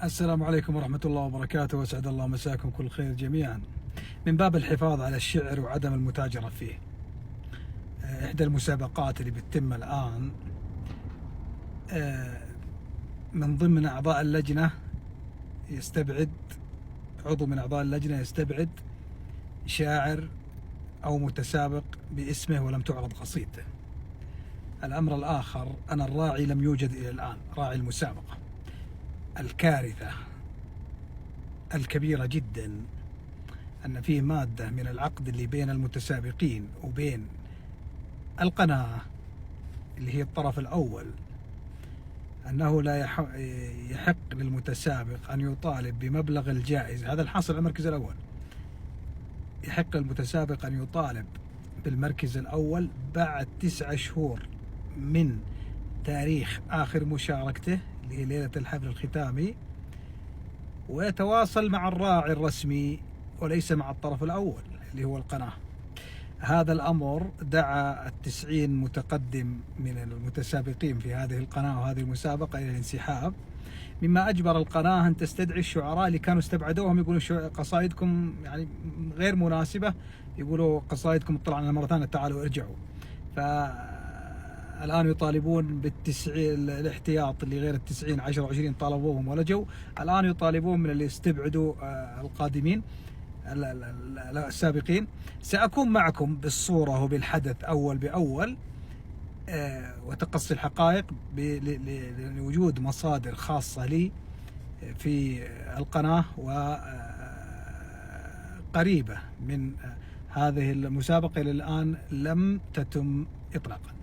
السلام عليكم ورحمة الله وبركاته، وأسعد الله مساكم كل خير جميعا. من باب الحفاظ على الشعر وعدم المتاجرة فيه، إحدى المسابقات اللي بتتم الآن، من ضمن أعضاء اللجنة يستبعد عضو من أعضاء اللجنة يستبعد شاعر أو متسابق باسمه ولم تعرض قصيدته. الأمر الآخر أن الراعي لم يوجد إلى الآن، راعي المسابقة. الكارثة الكبيرة جدا أن فيه مادة من العقد اللي بين المتسابقين وبين القناة اللي هي الطرف الأول، أنه لا يحق للمتسابق أن يطالب بمبلغ الجائزة. هذا الحاصل على المركز الأول. يحق للمتسابق أن يطالب بالمركز الأول بعد 9 شهور من تاريخ آخر مشاركته اللي هي ليلة الحفل الختامي، ويتواصل مع الراعي الرسمي وليس مع الطرف الأول اللي هو القناة. هذا الأمر دعا 90 متقدم من المتسابقين في هذه القناة وهذه المسابقة إلى الانسحاب، مما أجبر القناة أن تستدعي الشعراء اللي كانوا استبعدوهم، يقولوا قصائدكم يعني غير مناسبة، يقولوا قصائدكم اطلع عنها مرة ثانية، تعالوا ارجعوا. فالآن يطالبون بالتسعين الاحتياط اللي غير 90، 10 و20 طالبوهم ولا جو. الآن يطالبون من اللي استبعدوا القادمين السابقين. سأكون معكم بالصورة وبالحدث أول بأول، وتقصي الحقائق لوجود مصادر خاصة لي في القناة وقريبة من هذه المسابقة إلى الآن لم تتم إطلاقا.